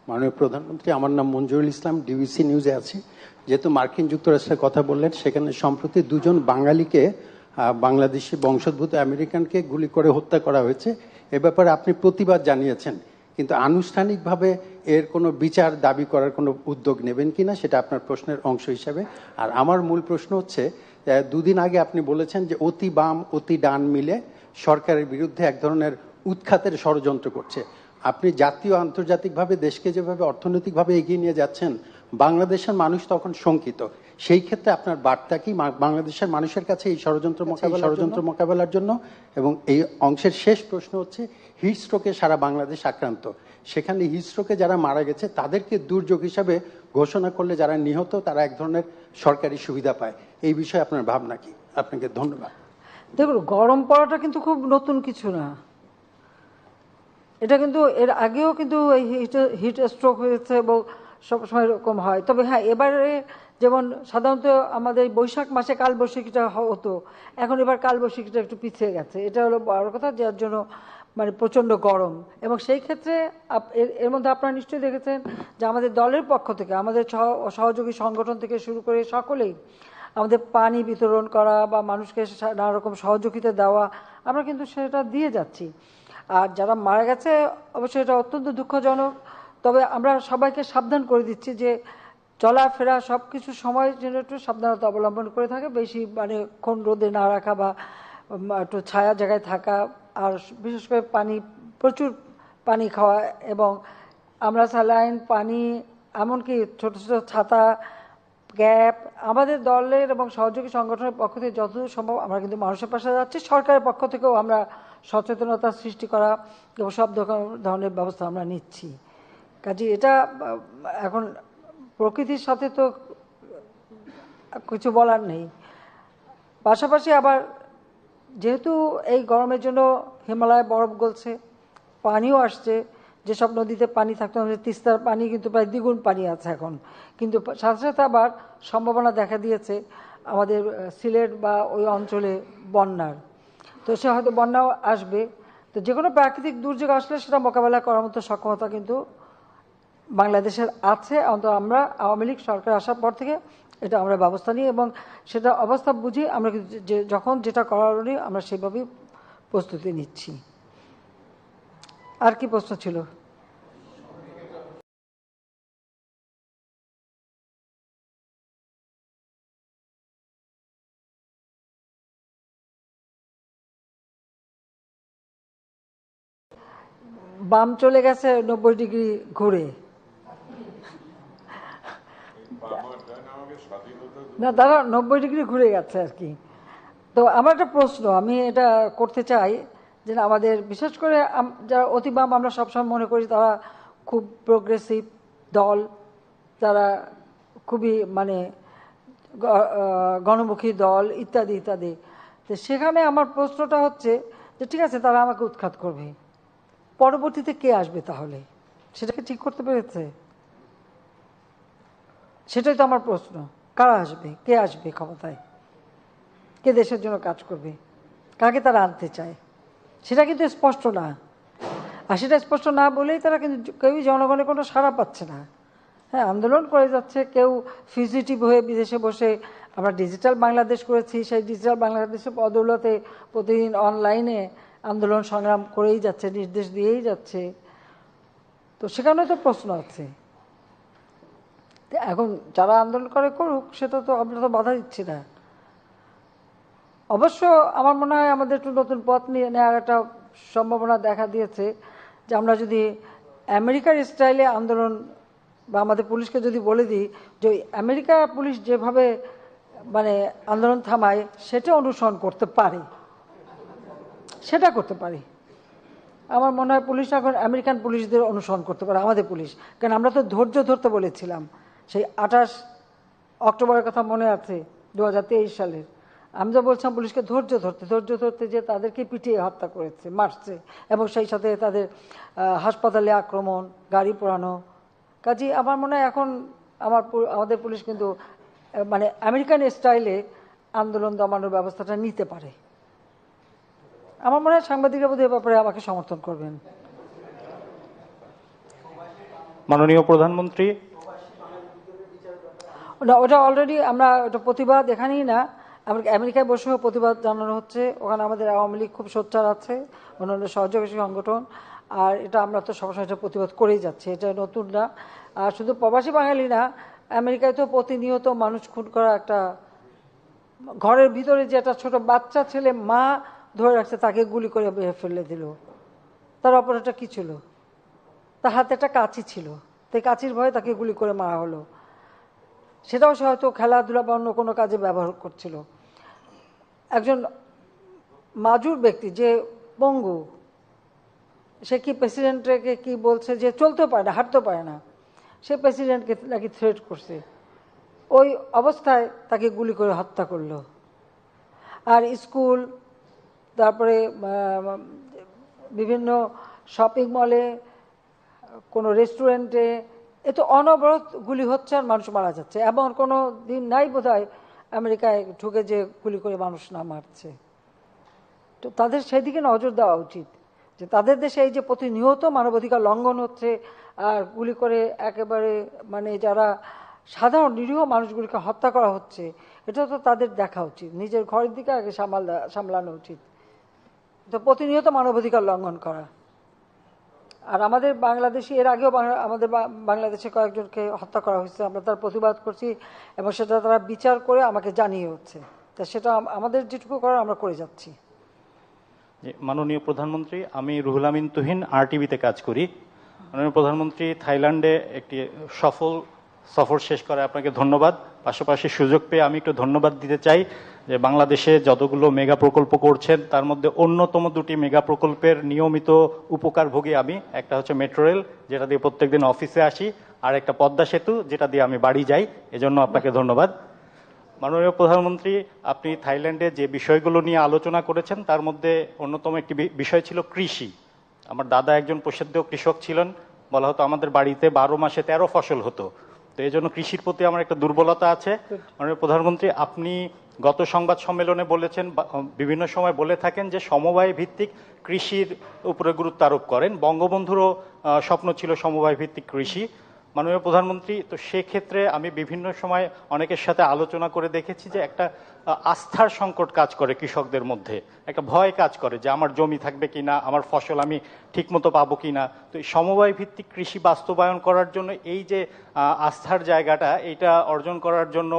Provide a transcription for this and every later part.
মাননীয় প্রধানমন্ত্রী, আমার নাম মঞ্জুরুল ইসলাম, ডিবিসি নিউজে আছি। যেহেতু মার্কিন যুক্তরাষ্ট্রের কথা বললেন, সেখানে সম্প্রতি দুজন বাঙালিকে বাংলাদেশি বংশোদ্ভূত আমেরিকানকে গুলি করে হত্যা করা হয়েছে। এ ব্যাপারে আপনি প্রতিবাদ জানিয়েছেন, কিন্তু আনুষ্ঠানিকভাবে এর কোনো বিচার দাবি করার কোনো উদ্যোগ নেবেন কিনা সেটা আপনার প্রশ্নের অংশ হিসাবে। আর আমার মূল প্রশ্ন হচ্ছে, দুদিন আগে আপনি বলেছেন যে অতি বাম অতি ডান মিলে সরকারের বিরুদ্ধে এক ধরনের উৎখাতের ষড়যন্ত্র করছে। আপনি জাতীয় আন্তর্জাতিকভাবে দেশকে যেভাবে অর্থনৈতিকভাবে এগিয়ে নিয়ে যাচ্ছেন, বাংলাদেশের মানুষ তখন শঙ্কিত। সেই ক্ষেত্রে আপনার বার্তা কি বাংলাদেশের মানুষের কাছে এই ষড়যন্ত্র মোকাবেলার জন্য? এবং এই অংশের শেষ প্রশ্ন হচ্ছে, হিটস্ট্রোকে সারা বাংলাদেশ আক্রান্ত, সেখানে হিটস্ট্রোকে যারা মারা গেছে তাদেরকে দুর্যোগ হিসাবে ঘোষণা করলে যারা নিহত তারা এক ধরনের সরকারি সুবিধা পায়। এই বিষয়ে আপনার ভাবনা কি? আপনাকে ধন্যবাদ। দেখুন, গরম পড়াটা কিন্তু খুব নতুন কিছু না। এটা কিন্তু এর আগেও কিন্তু হিট স্ট্রোক হয়েছে এবং সবসময় এরকম হয়। তবে হ্যাঁ, এবারে যেমন সাধারণত আমাদের বৈশাখ মাসে কালবৈশাখীটা হতো, এখন এবার কালবৈশাখীটা একটু পিছিয়ে গেছে। এটা হলো বড় কথা, যার জন্য মানে প্রচণ্ড গরম। এবং সেই ক্ষেত্রে এর মধ্যে আপনারা নিশ্চয়ই দেখেছেন যে আমাদের দলের পক্ষ থেকে, আমাদের সহযোগী সংগঠন থেকে শুরু করে সকলেই আমাদের পানি বিতরণ করা বা মানুষকে নানা রকম সহযোগিতা দেওয়া, আমরা কিন্তু সেটা দিয়ে যাচ্ছি। আর যারা মারা গেছে অবশ্যই এটা অত্যন্ত দুঃখজনক। তবে আমরা সবাইকে সাবধান করে দিচ্ছি যে চলাফেরা সব কিছু সময় যেন একটু সাবধানতা অবলম্বন করে থাকে, বেশি মানে ক্ষণ রোদে না রাখা বা একটু ছায়া জায়গায় থাকা, আর বিশেষ করে প্রচুর পানি খাওয়া। এবং আমরা স্যালাইন, পানি, এমনকি ছোট ছোট ছাতা, ক্যাপ, আমাদের দলের এবং সহযোগী সংগঠনের পক্ষ থেকে যতদূর সম্ভব আমরা কিন্তু মানুষের পাশে যাচ্ছি। সরকারের পক্ষ থেকেও আমরা সচেতনতা সৃষ্টি করা এবং সব ধরনের ব্যবস্থা আমরা নিচ্ছি। কাজে এটা এখন প্রকৃতির সাথে তো কিছু বলার নেই। পাশাপাশি আবার যেহেতু এই গরমের জন্য হিমালয়ে বরফ গলছে, পানিও আসছে, যেসব নদীতে পানি থাকতো, আমাদের তিস্তার পানি কিন্তু প্রায় দ্বিগুণ পানি আছে এখন। কিন্তু সাথে সাথে আবার সম্ভাবনা দেখা দিয়েছে আমাদের সিলেট বা ওই অঞ্চলে বন্যার। তো সে হয়তো বন্যাও আসবে। তো যে কোনো প্রাকৃতিক দুর্যোগ আসলে সেটা মোকাবেলা করার মতো সক্ষমতা কিন্তু বাংলাদেশের আছে। অন্তত আমরা আওয়ামী লীগ সরকার আসার পর থেকে এটা আমরা ব্যবস্থা নিই এবং সেটা অবস্থা বুঝি আমরা যখন যেটা করার আমরা সেভাবেই প্রস্তুতি নিচ্ছি। আর কি প্রশ্ন ছিল? বাম চলে গেছে 90 ডিগ্রি ঘুরে। না, তারা 90 ডিগ্রি ঘুরে গেছে আর কি। তো আমার একটা প্রশ্ন আমি এটা করতে চাই যে আমাদের বিশেষ করে যারা অতি বাম আমরা সবসময় মনে করি তারা খুব প্রোগ্রেসিভ দল, তারা খুবই মানে গণমুখী দল ইত্যাদি ইত্যাদি। তো সেখানে আমার প্রশ্নটা হচ্ছে যে ঠিক আছে, তারা আমাকে উৎখাত করবে, পরবর্তীতে কে আসবে তাহলে? সেটাকে ঠিক করতে পেরেছে? সেটাই তো আমার প্রশ্ন। কারা আসবে, কে আসবে ক্ষমতায়, কে দেশের জন্য কাজ করবে, কাকে তারা আনতে চায়? সেটা কিন্তু স্পষ্ট না। আর সেটা স্পষ্ট না বলেই তারা কিন্তু কেউই জনগণের কোনো সাড়া পাচ্ছে না। হ্যাঁ, আন্দোলন করে যাচ্ছে, কেউ ফিজিটিভ হয়ে বিদেশে বসে। আমরা ডিজিটাল বাংলাদেশ করেছি, সেই ডিজিটাল বাংলাদেশের বদৌলতে প্রতিদিন অনলাইনে আন্দোলন সংগ্রাম করেই যাচ্ছে, নির্দেশ দিয়েই যাচ্ছে। তো সেখানে তো প্রশ্ন আছে। এখন যারা আন্দোলন করে করুক, সেটা তো আমরা তো বাধা দিচ্ছি না। অবশ্য আমার মনে হয় আমাদের একটু নতুন পথ নিয়ে নেওয়ার একটা সম্ভাবনা দেখা দিয়েছে যে আমরা যদি আমেরিকার স্টাইলে আন্দোলন বা আমাদের পুলিশকে যদি বলে দিই যে আমেরিকা পুলিশ যেভাবে মানে আন্দোলন থামায় সেটা অনুসরণ করতে পারে, সেটা করতে পারে। আমার মনে হয় পুলিশ এখন আমেরিকান পুলিশদের অনুসরণ করতে পারে, আমাদের পুলিশ। কারণ আমরা তো ধৈর্য ধরতে বলেছিলাম সেই 28 অক্টোবরের কথা মনে আছে 2023 সালের। আমি তো বলছিলাম পুলিশকে ধৈর্য ধরতে যে তাদেরকে পিটিয়ে হত্যা করেছে, মারছে, এবং সেই সাথে তাদের হাসপাতালে আক্রমণ, গাড়ি পোড়ানো। কাজে আমার মনে হয় এখন আমাদের পুলিশ কিন্তু মানে আমেরিকান স্টাইলে আন্দোলন দমানোর ব্যবস্থাটা নিতে পারে। আমার মনে হয় সাংবাদিকরা বোধহয় এ ব্যাপারে আমাকে সমর্থন করবেন। মাননীয় প্রধানমন্ত্রী, না, ওটা অলরেডি আমরা ওটা প্রতিবাদ এখানেই না, আমেরিকায় বসেও প্রতিবাদ জানানো হচ্ছে। ওখানে আমাদের আওয়ামী লীগ খুব সোচ্চার আছে, অন্যান্য সহযোগী সংগঠন, আর এটা আমরা তো সবসময় এটা প্রতিবাদ করেই যাচ্ছি, এটা নতুন না। আর শুধু প্রবাসী বাঙালি না, আমেরিকায় তো প্রতিনিয়ত মানুষ খুন করা একটা, ঘরের ভিতরে যে একটা ছোট বাচ্চা ছেলে মা ধরে রাখছে, তাকে গুলি করে ফেলে দিল। তার অপরাধটা কি ছিল? তার হাতে একটা কাঁচি ছিল, তাই কাঁচির ভয়ে তাকে গুলি করে মারা হলো। সেটাও সে হয়তো খেলাধুলা বা অন্য কোনো কাজে ব্যবহার করছিল। একজন মাজুর ব্যক্তি যে পঙ্গু, সে কি প্রেসিডেন্টকে কি বলছে যে চলতেও পারে না, হাঁটতেও পারে না, সে প্রেসিডেন্টকে নাকি থ্রেট করছে। ওই অবস্থায় তাকে গুলি করে হত্যা করলো। আর স্কুল, তারপরে বিভিন্ন শপিং মলে, কোনো রেস্টুরেন্টে, এ তো অনবরত গুলি হচ্ছে আর মানুষ মারা যাচ্ছে। এমন কোনো দিন নাই বোধহয় আমেরিকায় ঢুকে যে গুলি করে মানুষ না মারছে। তো তাদের সেদিকে নজর দেওয়া উচিত, যে তাদের দেশে এই যে প্রতিনিয়ত মানবাধিকার লঙ্ঘন হচ্ছে আর গুলি করে একেবারে মানে যারা সাধারণ নিরীহ মানুষগুলিকে হত্যা করা হচ্ছে, এটা তো তাদের দেখা উচিত, নিজের ঘরের দিকে আগে সামলানো উচিত। তো প্রতিনিয়ত মানবাধিকার লঙ্ঘন করা। আর আমাদের বাংলাদেশে এর আগেও আমাদের বাংলাদেশে কয়েকজনকে হত্যা করা হয়েছে, আমরা তার প্রতিবাদ করছি এবং সেটা তারা বিচার করে আমাকে জানিয়ে হচ্ছে। তা সেটা আমাদের যেটুকু করার আমরা করে যাচ্ছি। মাননীয় প্রধানমন্ত্রী, আমি রুহুল আমিন তুহিন, RTVতে কাজ করি। মাননীয় প্রধানমন্ত্রী, থাইল্যান্ডে একটি সফল সফর শেষ করে আপনাকে ধন্যবাদ। পাশাপাশি সুযোগ পেয়ে আমি একটু ধন্যবাদ দিতে চাই যে বাংলাদেশে যতগুলো মেগা প্রকল্প করছেন তার মধ্যে অন্যতম দুটি মেগা প্রকল্পের নিয়মিত উপকারভোগী আমি। একটা হচ্ছে মেট্রো রেল, যেটা দিয়ে প্রত্যেকদিন অফিসে আসি, আর একটা পদ্মা সেতু, যেটা দিয়ে আমি বাড়ি যাই। এজন্য আপনাকে ধন্যবাদ। মাননীয় প্রধানমন্ত্রী, আপনি থাইল্যান্ডে যে বিষয়গুলো নিয়ে আলোচনা করেছেন তার মধ্যে অন্যতম একটি বিষয় ছিল কৃষি। আমার দাদা একজন প্রসিদ্ধ কৃষক ছিলেন, বলা হতো আমাদের বাড়িতে 12 মাসে 13 ফসল হতো। তো এই জন্য কৃষির প্রতি আমার একটা দুর্বলতা আছে। মাননীয় প্রধানমন্ত্রী, আপনি গত সংবাদ সম্মেলনে বলেছেন, বিভিন্ন সময় বলে থাকেন যে সমবায় ভিত্তিক কৃষির উপরে গুরুত্ব আরোপ করেন। বঙ্গবন্ধুরও স্বপ্ন ছিল সমবায় ভিত্তিক কৃষি। মাননীয় প্রধানমন্ত্রী, তো সেক্ষেত্রে আমি বিভিন্ন সময় অনেকের সাথে আলোচনা করে দেখেছি যে একটা আস্থার সংকট কাজ করে কৃষকদের মধ্যে, একটা ভয় কাজ করে যে আমার জমি থাকবে কিনা, আমার ফসল আমি ঠিকমতো পাবো কিনা। তো এই সমবায় ভিত্তিক কৃষি বাস্তবায়ন করার জন্য এই যে আস্থার জায়গাটা, এটা অর্জন করার জন্য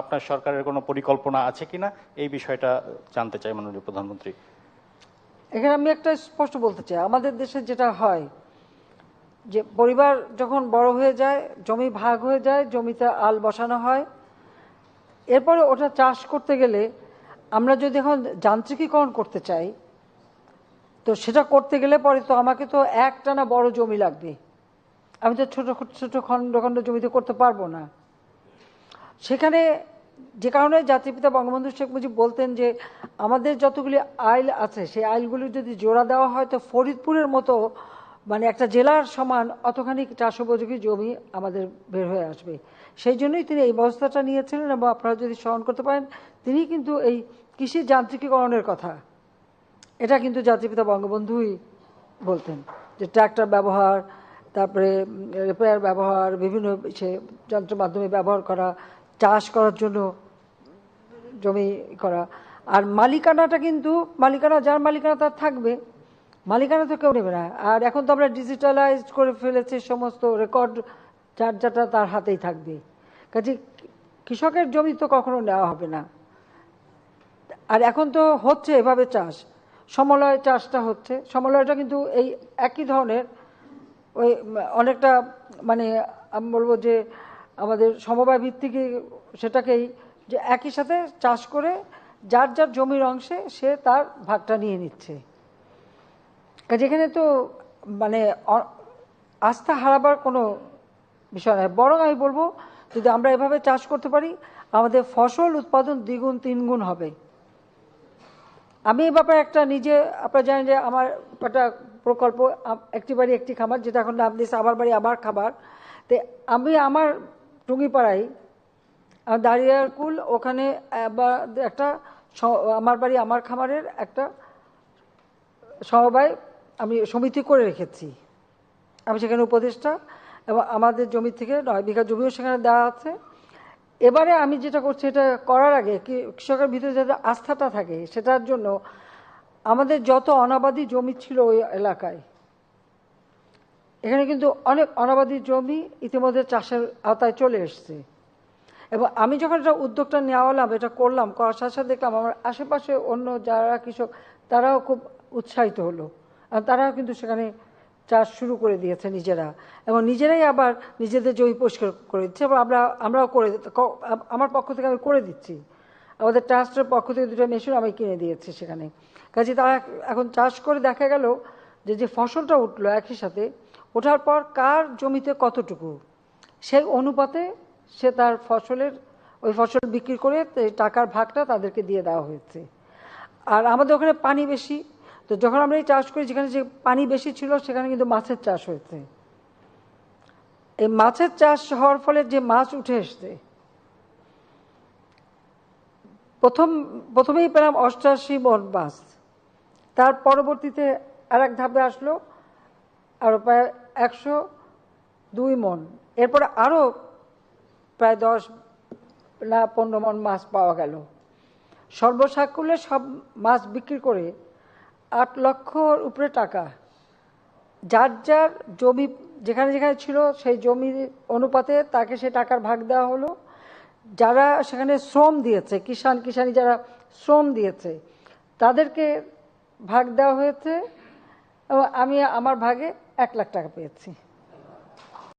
আপনার সরকারের কোনো পরিকল্পনা আছে কিনা, এই বিষয়টা জানতে চাই মাননীয় প্রধানমন্ত্রী। এখানে আমি একটা স্পষ্ট বলতে চাই, আমাদের দেশে যেটা হয় যে পরিবার যখন বড় হয়ে যায়, জমি ভাগ হয়ে যায়, জমিতে আল বসানো হয়, এরপরে ওটা চাষ করতে গেলে আমরা যদি এখন যান্ত্রিকীকরণ করতে চাই, তো সেটা করতে গেলে পরে তো আমাকে তো একটানা বড় জমি লাগবে, আমি তো ছোট ছোট খণ্ড খণ্ড জমিতে করতে পারবো না। সেখানে যে কারণে জাতির পিতা বঙ্গবন্ধু শেখ মুজিব বলতেন যে আমাদের যতগুলি আইল আছে সেই আইলগুলি যদি জোড়া দেওয়া হয় তো ফরিদপুরের মতো মানে একটা জেলার সমান অতখানি চাষোপযোগী জমি আমাদের বের হয়ে আসবে। সেই জন্যই তিনি এই ব্যবস্থাটা নিয়েছিলেন এবং আপনারা যদি স্মরণ করতে পারেন, তিনি কিন্তু এই কৃষির যান্ত্রিকীকরণের কথা, এটা কিন্তু জাতির পিতা বঙ্গবন্ধুই বলতেন, যে ট্র্যাক্টর ব্যবহার, তারপরে রিপেয়ার ব্যবহার, বিভিন্ন যন্ত্রের মাধ্যমে ব্যবহার করা, চাষ করার জন্য জমি করা। আর মালিকানাটা কিন্তু মালিকানা যার মালিকানা তার থাকবে, মালিকানা তো কেউ নেবে না। আর এখন তো আমরা ডিজিটালাইজড করে ফেলেছি, সমস্ত রেকর্ড যার যাটা তার হাতেই থাকবে, কাজে কৃষকের জমি তো কখনো নেওয়া হবে না। আর এখন তো হচ্ছে এভাবে চাষ, সমলয় চাষটা হচ্ছে, সমলয়টা কিন্তু এই একই ধরনের, ওই অনেকটা মানে আমি বলবো যে আমাদের সমবায় ভিত্তিক সেটাকেই, যে একই সাথে চাষ করে যার যার জমির অংশে সে তার ভাগটা নিয়ে নিচ্ছে। যেখানে তো মানে আস্থা হারাবার কোনো বিষয় নয়, বরং আমি বলবো যদি আমরা এভাবে চাষ করতে পারি আমাদের ফসল উৎপাদন দ্বিগুণ তিনগুণ হবে। আমি এই ব্যাপারে একটা নিজে, আপনারা জানেন যে আমার একটা প্রকল্প একটি বাড়ি একটি খামার, যেটা এখন নাম দিয়েছে আমার বাড়ি আমার খাবার। তো আমি আমার টুঙ্গিপাড়ায় দাঁড়িয়ারকুল, ওখানে একটা আমার বাড়ি আমার খামারের একটা সমবায় আমি সমিতি করে রেখেছি, আমি সেখানে উপদেষ্টা এবং আমাদের জমি থেকে 9 বিঘা জমিও সেখানে দেওয়া আছে। এবারে আমি যেটা করছি, এটা করার আগে কৃষকের ভিতরে যাতে আস্থাটা থাকে, সেটার জন্য আমাদের যত অনাবাদি জমি ছিল ওই এলাকায়, এখানে কিন্তু অনেক অনাবাদি জমি ইতিমধ্যে চাষের আওতায় চলে এসছে। এবং আমি যখন এটা উদ্যোগটা নেওয়ালাম, এটা করলাম, করার সাথে সাথে দেখলাম আমার আশেপাশে অন্য যারা কৃষক তারাও খুব উৎসাহিত হলো, আর তারাও কিন্তু সেখানে চাষ শুরু করে দিয়েছে নিজেরা, এবং নিজেরাই আবার নিজেদের জমি পরিষ্কার করে দিচ্ছে। এবং আমরাও করে, আমার পক্ষ থেকে আমি করে দিচ্ছি, আমাদের ট্রাস্টের পক্ষ থেকে 2টা মেশিন আমি কিনে দিয়েছি সেখানে। কাজে তারা এখন চাষ করে দেখা গেল যে ফসলটা উঠলো একই সাথে, ওঠার পর কার জমিতে কতটুকু, সেই অনুপাতে সে তার ওই ফসল বিক্রি করে টাকার ভাগটা তাদেরকে দিয়ে দেওয়া হয়েছে। আর আমাদের ওখানে পানি বেশি, তো যখন আমরা এই চাষ করি, যেখানে যে পানি বেশি ছিল সেখানে কিন্তু মাছের চাষ হয়েছে। এই মাছের চাষ হওয়ার ফলে যে মাছ উঠে এসছে, প্রথমেই পেলাম 88 মণ মাছ, তার পরবর্তীতে আর এক ধাপে আসলো আরো প্রায় 102 মণ, এরপরে আরো প্রায় 10 না 15 মণ মাছ পাওয়া গেল। সর্বসাকুল্যে সব মাছ বিক্রি করে 8 লক্ষর উপরে টাকা, যার যার জমি যেখানে যেখানে ছিল সেই জমির অনুপাতে তাকে সে টাকার ভাগ দেওয়া হলো। যারা সেখানে শ্রম দিয়েছে, কিষানি যারা শ্রম দিয়েছে তাদেরকে ভাগ দেওয়া হয়েছে, এবং আমি আমার ভাগে 1 লাখ টাকা পেয়েছি।